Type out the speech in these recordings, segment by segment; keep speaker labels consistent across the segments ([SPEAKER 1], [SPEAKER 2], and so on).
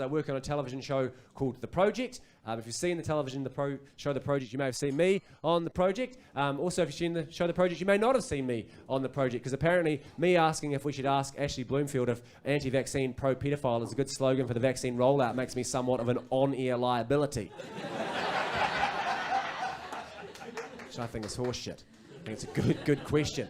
[SPEAKER 1] I work on a television show called The Project. If you've seen the television show The Project, you may have seen me on The Project. Also, if you've seen the show The Project, you may not have seen me on The Project, because apparently me asking if we should ask Ashley Bloomfield if anti-vaccine pro-pedophile is a good slogan for the vaccine rollout makes me somewhat of an on-air liability. Which I think is horseshit. I think it's a good question.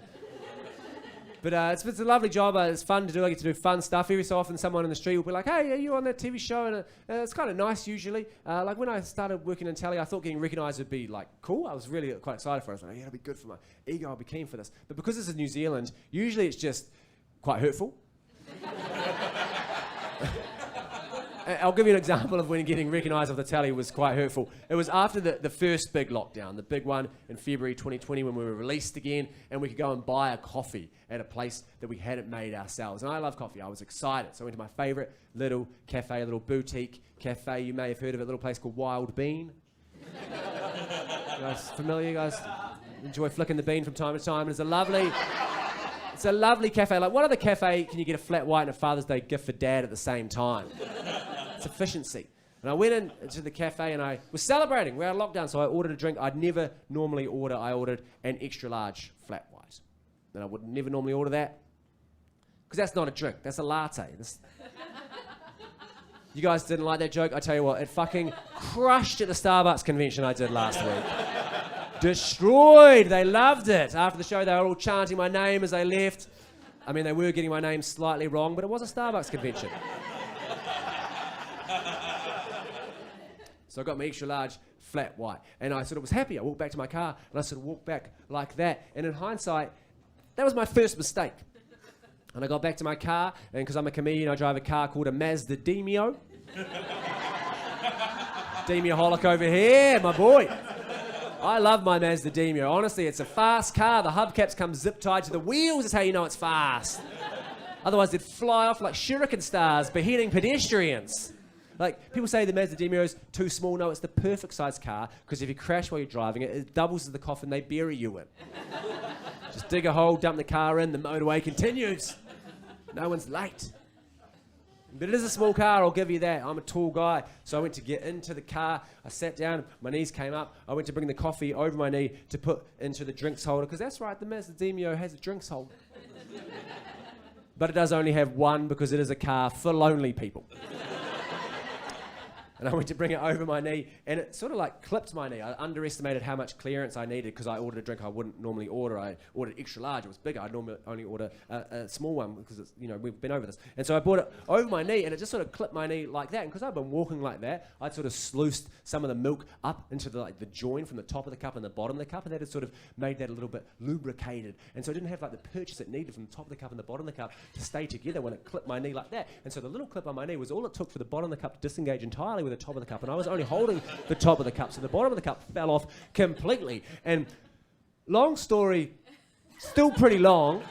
[SPEAKER 1] But it's a lovely job. It's fun to do. I get to do fun stuff. Every so often someone in the street will be like, hey, are you on that TV show? And it's kind of nice usually. Like when I started working in telly, I thought getting recognised would be like cool. I was really quite excited for it. I was like, yeah, it'll be good for my ego. I'll be keen for this. But because this is New Zealand, usually it's just quite hurtful. I'll give you an example of when getting recognised off the telly was quite hurtful. It was after the first big lockdown, the big one in February 2020 when we were released again and we could go and buy a coffee at a place that we hadn't made ourselves. And I love coffee. I was excited. So I went to my favourite little cafe, a little boutique cafe. You may have heard of it, a little place called Wild Bean. You guys familiar? You guys enjoy flicking the bean from time to time? It's a lovely cafe. Like, what other cafe can you get a flat white and a Father's Day gift for Dad at the same time? It's efficiency. And I went into the cafe and I was celebrating. We're out of lockdown, so I ordered a drink I'd never normally order. I ordered an extra large flat white. And I would never normally order that, because that's not a drink, that's a latte. You guys didn't like that joke? I tell you what, it fucking crushed at the Starbucks convention I did last week. Destroyed. They loved it. After the show, they were all chanting my name as they left. I mean, they were getting my name slightly wrong, but it was a Starbucks convention. So I got my extra large flat white, and I sort of was happy. I walked back to my car, and I sort of walked back like that. And in hindsight, that was my first mistake. And I got back to my car, and because I'm a comedian, I drive a car called a Mazda Demio. Demioholic over here, my boy. I love my Mazda Demio. Honestly, it's a fast car. The hubcaps come zip-tied to the wheels. That's how you know it's fast. Otherwise, they'd fly off like shuriken stars, beheading pedestrians. Like, people say the Mazda Demio is too small. No, it's the perfect size car, because if you crash while you're driving it, it doubles as the coffin they bury you in. Just dig a hole, dump the car in, the motorway continues. No one's late. But it is a small car, I'll give you that. I'm a tall guy. So I went to get into the car. I sat down, my knees came up. I went to bring the coffee over my knee to put into the drinks holder, because that's right, the Mazda Demio has a drinks holder. But it does only have one, because it is a car for lonely people. And I went to bring it over my knee, and it sort of like clipped my knee. I underestimated how much clearance I needed, because I ordered a drink I wouldn't normally order. I ordered extra large. It was bigger. I'd normally only order a small one, because it's, you know, we've been over this. And so I brought it over my knee, and it just sort of clipped my knee like that. And because I'd been walking like that, I'd sort of sluiced some of the milk up into the join from the top of the cup and the bottom of the cup, and that had sort of made that a little bit lubricated. And so I didn't have like the purchase it needed from the top of the cup and the bottom of the cup to stay together when it clipped my knee like that. And so the little clip on my knee was all it took for the bottom of the cup to disengage entirely with the top of the cup. And I was only holding the top of the cup, so the bottom of the cup fell off completely. And long story, still pretty long,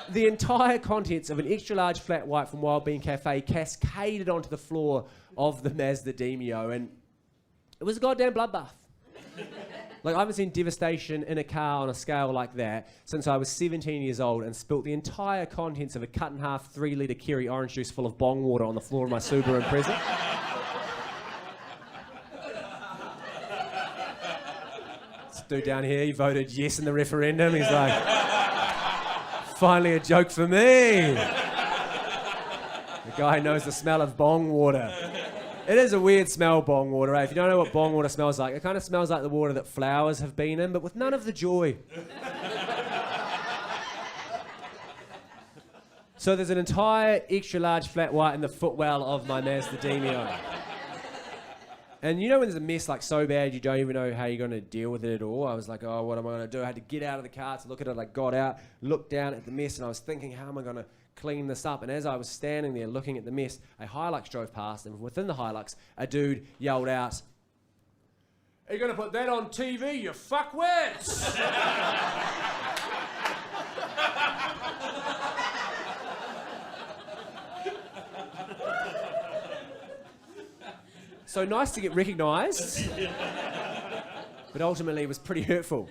[SPEAKER 1] the entire contents of an extra large flat white from Wild Bean Cafe cascaded onto the floor of the Mazda Demio, and it was a goddamn bloodbath. Like, I haven't seen devastation in a car on a scale like that since I was 17 years old, and spilt the entire contents of a cut-in-half 3-litre Kerry orange juice full of bong water on the floor of my Subaru Impreza. Dude down here, he voted yes in the referendum. He's like, finally a joke for me. The guy knows the smell of bong water. It is a weird smell, bong water, eh? If you don't know what bong water smells like, it kind of smells like the water that flowers have been in, but with none of the joy. So there's an entire extra large flat white in the footwell of my Mazda Demio. And you know when there's a mess like so bad you don't even know how you're going to deal with it at all? I was like, oh, what am I going to do? I had to get out of the car to look at it. I got out, looked down at the mess, and I was thinking, how am I going to clean this up? And as I was standing there looking at the mess, a Hilux drove past, and within the Hilux, a dude yelled out, "Are you going to put that on TV, you fuckwits?" So nice to get recognised, but ultimately it was pretty hurtful.